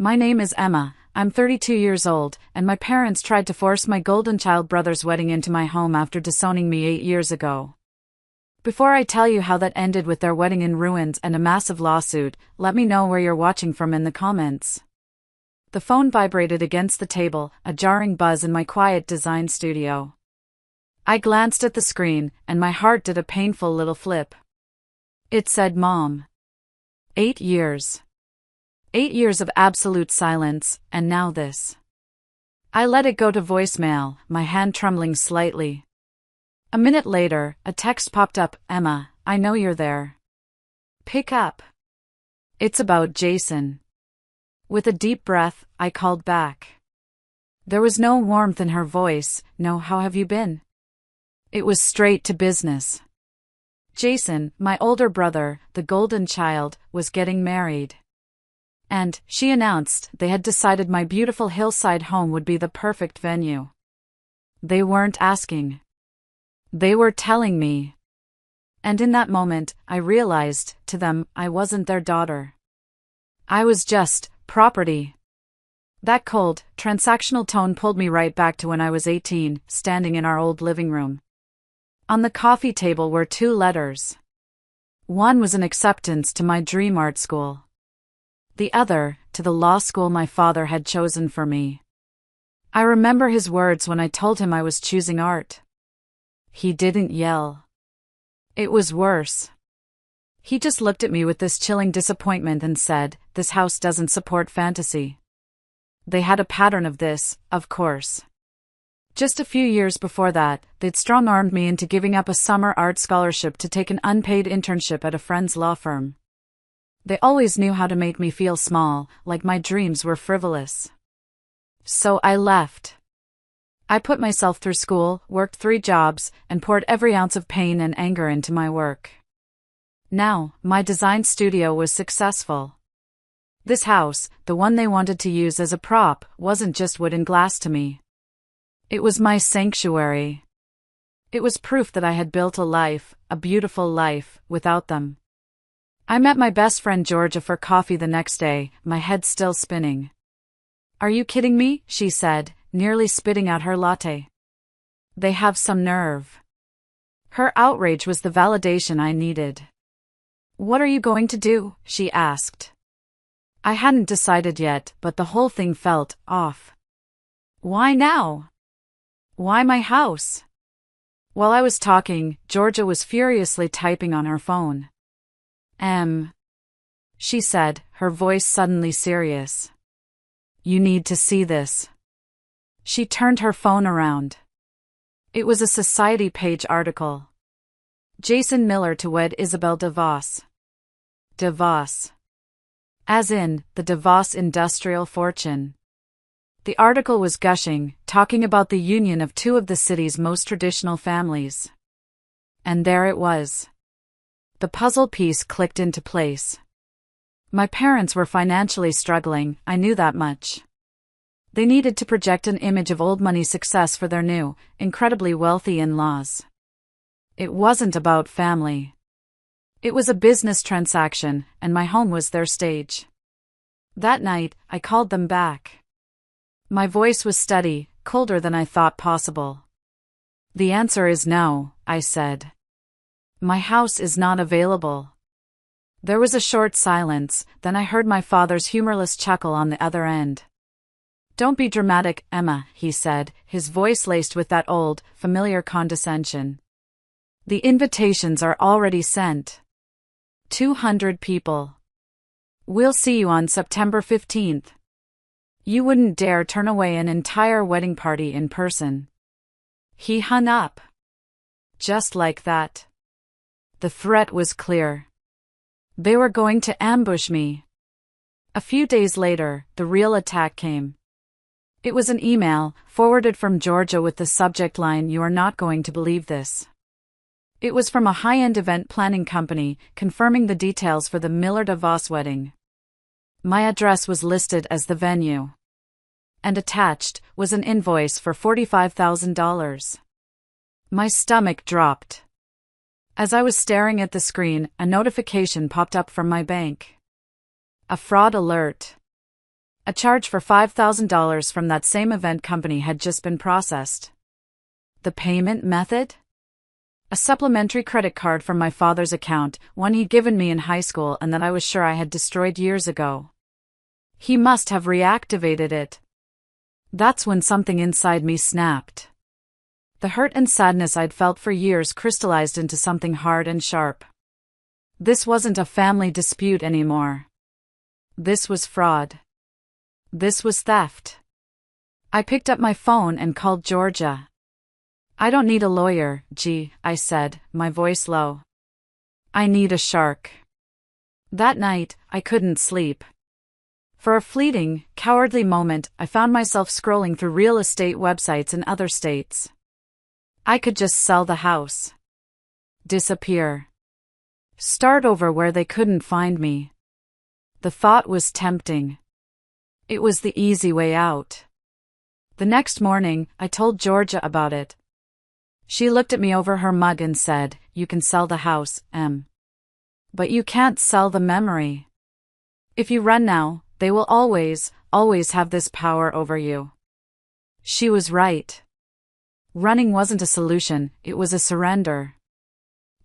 My name is Emma, I'm 32 years old, and my parents tried to force my golden child brother's wedding into my home after disowning me 8 years ago. Before I tell you how that ended with their wedding in ruins and a massive lawsuit, let me know where you're watching from in the comments. The phone vibrated against the table, a jarring buzz in my quiet design studio. I glanced at the screen, and my heart did a painful little flip. It said Mom. 8 years. 8 years of absolute silence, and now this. I let it go to voicemail, my hand trembling slightly. A minute later, a text popped up, Emma, I know you're there. Pick up. It's about Jason. With a deep breath, I called back. There was no warmth in her voice, no how have you been? It was straight to business. Jason, my older brother, the golden child, was getting married. And, she announced, they had decided my beautiful hillside home would be the perfect venue. They weren't asking. They were telling me. And in that moment, I realized, to them, I wasn't their daughter. I was just property. That cold, transactional tone pulled me right back to when I was 18, standing in our old living room. On the coffee table were 2 letters. One was an acceptance to my dream art school. The other, to the law school my father had chosen for me. I remember his words when I told him I was choosing art. He didn't yell. It was worse. He just looked at me with this chilling disappointment and said, this house doesn't support fantasy. They had a pattern of this, of course. Just a few years before that, they'd strong-armed me into giving up a summer art scholarship to take an unpaid internship at a friend's law firm. They always knew how to make me feel small, like my dreams were frivolous. So I left. I put myself through school, worked 3 jobs, and poured every ounce of pain and anger into my work. Now, my design studio was successful. This house, the one they wanted to use as a prop, wasn't just wood and glass to me. It was my sanctuary. It was proof that I had built a life, a beautiful life, without them. I met my best friend Georgia for coffee the next day, my head still spinning. Are you kidding me? She said, nearly spitting out her latte. They have some nerve. Her outrage was the validation I needed. What are you going to do? She asked. I hadn't decided yet, but the whole thing felt off. Why now? Why my house? While I was talking, Georgia was furiously typing on her phone. She said, her voice suddenly serious. You need to see this. She turned her phone around. It was a Society page article. Jason Miller to wed Isabel DeVos. DeVos. As in, the DeVos industrial fortune. The article was gushing, talking about the union of 2 of the city's most traditional families. And there it was. The puzzle piece clicked into place. My parents were financially struggling, I knew that much. They needed to project an image of old money success for their new, incredibly wealthy in-laws. It wasn't about family. It was a business transaction, and my home was their stage. That night, I called them back. My voice was steady, colder than I thought possible. The answer is no, I said. My house is not available. There was a short silence, then I heard my father's humorless chuckle on the other end. Don't be dramatic, Emma, he said, his voice laced with that old, familiar condescension. The invitations are already sent. 200 people. We'll see you on September 15th. You wouldn't dare turn away an entire wedding party in person. He hung up. Just like that. The threat was clear. They were going to ambush me. A few days later, the real attack came. It was an email, forwarded from Georgia with the subject line, "You are not going to believe this." It was from a high-end event planning company, confirming the details for the Miller DeVos wedding. My address was listed as the venue. And attached was an invoice for $45,000. My stomach dropped. As I was staring at the screen, a notification popped up from my bank. A fraud alert. A charge for $5,000 from that same event company had just been processed. The payment method? A supplementary credit card from my father's account, one he'd given me in high school and that I was sure I had destroyed years ago. He must have reactivated it. That's when something inside me snapped. The hurt and sadness I'd felt for years crystallized into something hard and sharp. This wasn't a family dispute anymore. This was fraud. This was theft. I picked up my phone and called Georgia. "I don't need a lawyer, G," I said, my voice low. "I need a shark." That night, I couldn't sleep. For a fleeting, cowardly moment, I found myself scrolling through real estate websites in other states. I could just sell the house. Disappear. Start over where they couldn't find me. The thought was tempting. It was the easy way out. The next morning, I told Georgia about it. She looked at me over her mug and said, "You can sell the house, Em. But you can't sell the memory. If you run now, they will always have this power over you." She was right. Running wasn't a solution, it was a surrender.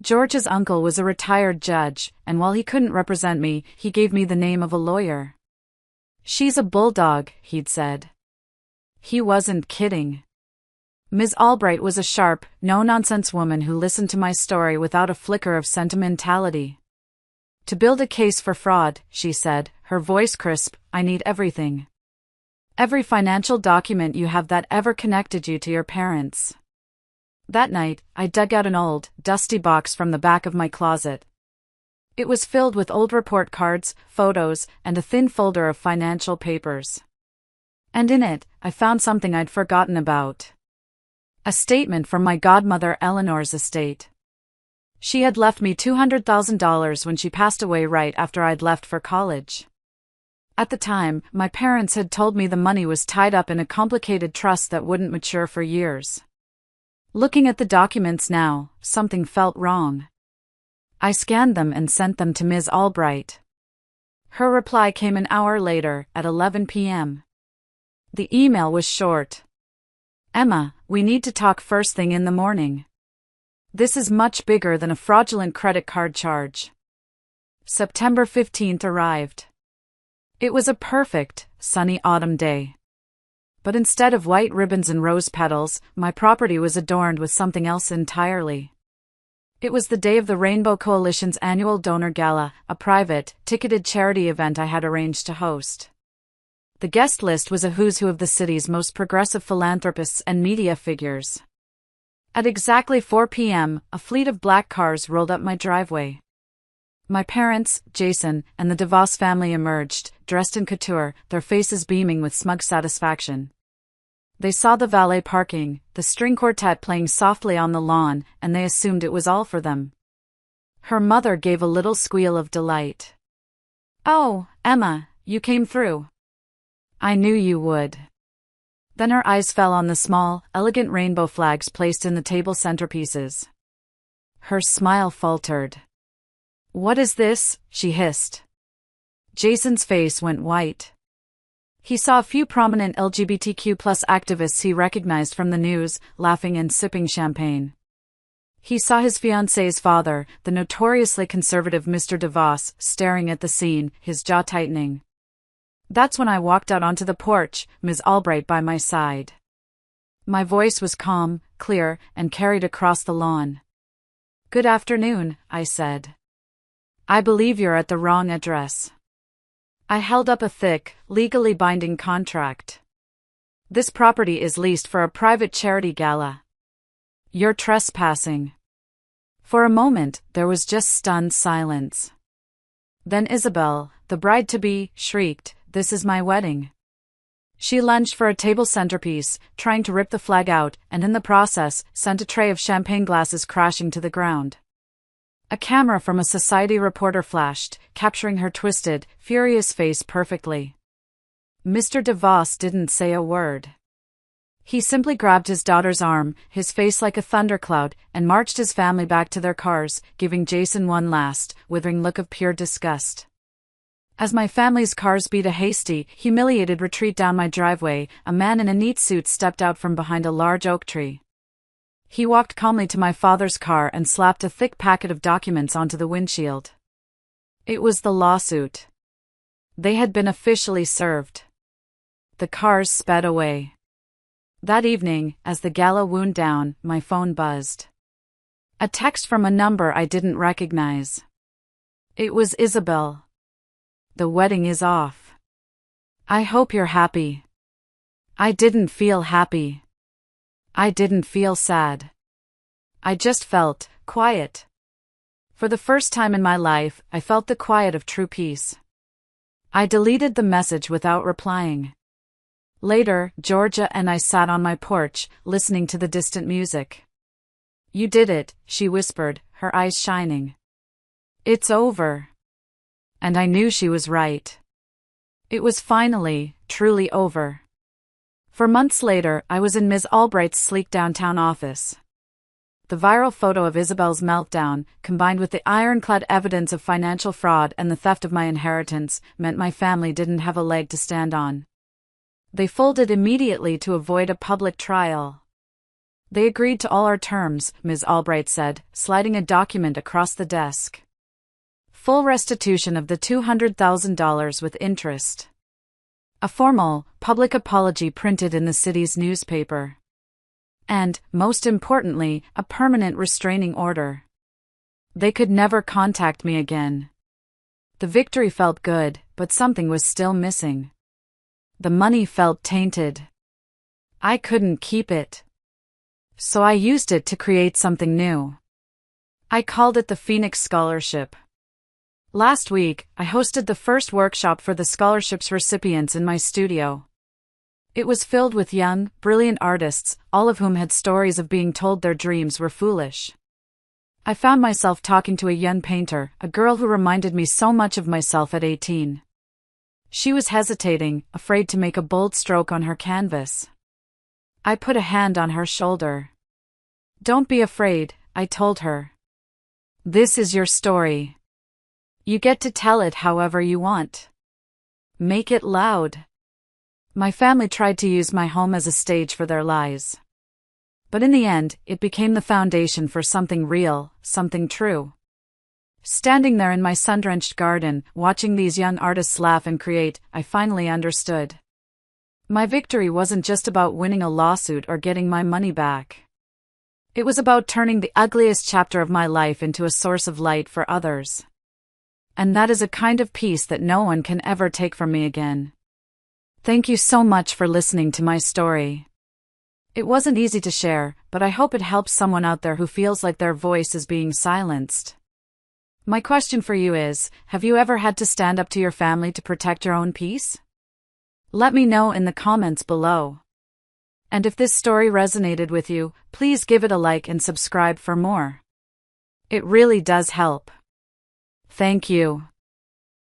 George's uncle was a retired judge, and while he couldn't represent me, he gave me the name of a lawyer. "She's a bulldog," he'd said. He wasn't kidding. Ms. Albright was a sharp, no-nonsense woman who listened to my story without a flicker of sentimentality. "To build a case for fraud," she said, her voice crisp, "I need everything. Every financial document you have that ever connected you to your parents." That night, I dug out an old, dusty box from the back of my closet. It was filled with old report cards, photos, and a thin folder of financial papers. And in it, I found something I'd forgotten about. A statement from my godmother Eleanor's estate. She had left me $200,000 when she passed away right after I'd left for college. At the time, my parents had told me the money was tied up in a complicated trust that wouldn't mature for years. Looking at the documents now, something felt wrong. I scanned them and sent them to Ms. Albright. Her reply came an hour later, at 11 p.m. The email was short. "Emma, we need to talk first thing in the morning. This is much bigger than a fraudulent credit card charge." September 15th arrived. It was a perfect, sunny autumn day. But instead of white ribbons and rose petals, my property was adorned with something else entirely. It was the day of the Rainbow Coalition's annual donor gala, a private, ticketed charity event I had arranged to host. The guest list was a who's who of the city's most progressive philanthropists and media figures. At exactly 4 p.m., a fleet of black cars rolled up my driveway. My parents, Jason, and the DeVos family emerged, dressed in couture, their faces beaming with smug satisfaction. They saw the valet parking, the string quartet playing softly on the lawn, and they assumed it was all for them. Her mother gave a little squeal of delight. "Oh, Emma, you came through. I knew you would." Then her eyes fell on the small, elegant rainbow flags placed in the table centerpieces. Her smile faltered. "What is this?" she hissed. Jason's face went white. He saw a few prominent LGBTQ+ activists he recognized from the news, laughing and sipping champagne. He saw his fiancée's father, the notoriously conservative Mr. DeVos, staring at the scene, his jaw tightening. That's when I walked out onto the porch, Ms. Albright by my side. My voice was calm, clear, and carried across the lawn. "Good afternoon," I said. "I believe you're at the wrong address." I held up a thick, legally binding contract. "This property is leased for a private charity gala. You're trespassing." For a moment, there was just stunned silence. Then Isabel, the bride-to-be, shrieked, "This is my wedding." She lunged for a table centerpiece, trying to rip the flag out, and in the process, sent a tray of champagne glasses crashing to the ground. A camera from a society reporter flashed, capturing her twisted, furious face perfectly. Mr. DeVos didn't say a word. He simply grabbed his daughter's arm, his face like a thundercloud, and marched his family back to their cars, giving Jason one last, withering look of pure disgust. As my family's cars beat a hasty, humiliated retreat down my driveway, a man in a neat suit stepped out from behind a large oak tree. He walked calmly to my father's car and slapped a thick packet of documents onto the windshield. It was the lawsuit. They had been officially served. The cars sped away. That evening, as the gala wound down, my phone buzzed. A text from a number I didn't recognize. It was Isabel. The wedding is off. I hope you're happy. I didn't feel happy. I didn't feel sad. I just felt quiet. For the first time in my life, I felt the quiet of true peace. I deleted the message without replying. Later, Georgia and I sat on my porch, listening to the distant music. "You did it," she whispered, her eyes shining. "It's over." And I knew she was right. It was finally, truly over. For months later, I was in Ms. Albright's sleek downtown office. The viral photo of Isabel's meltdown, combined with the ironclad evidence of financial fraud and the theft of my inheritance, meant my family didn't have a leg to stand on. They folded immediately to avoid a public trial. "They agreed to all our terms," Ms. Albright said, sliding a document across the desk. "Full restitution of the $200,000 with interest. A formal, public apology printed in the city's newspaper. And, most importantly, a permanent restraining order. They could never contact me again." The victory felt good, but something was still missing. The money felt tainted. I couldn't keep it. So I used it to create something new. I called it the Phoenix Scholarship. Last week, I hosted the first workshop for the scholarship's recipients in my studio. It was filled with young, brilliant artists, all of whom had stories of being told their dreams were foolish. I found myself talking to a young painter, a girl who reminded me so much of myself at 18. She was hesitating, afraid to make a bold stroke on her canvas. I put a hand on her shoulder. "Don't be afraid," I told her. "This is your story. You get to tell it however you want. Make it loud." My family tried to use my home as a stage for their lies. But in the end, it became the foundation for something real, something true. Standing there in my sun-drenched garden, watching these young artists laugh and create, I finally understood. My victory wasn't just about winning a lawsuit or getting my money back. It was about turning the ugliest chapter of my life into a source of light for others. And that is a kind of peace that no one can ever take from me again. Thank you so much for listening to my story. It wasn't easy to share, but I hope it helps someone out there who feels like their voice is being silenced. My question for you is, have you ever had to stand up to your family to protect your own peace? Let me know in the comments below. And if this story resonated with you, please give it a like and subscribe for more. It really does help. Thank you.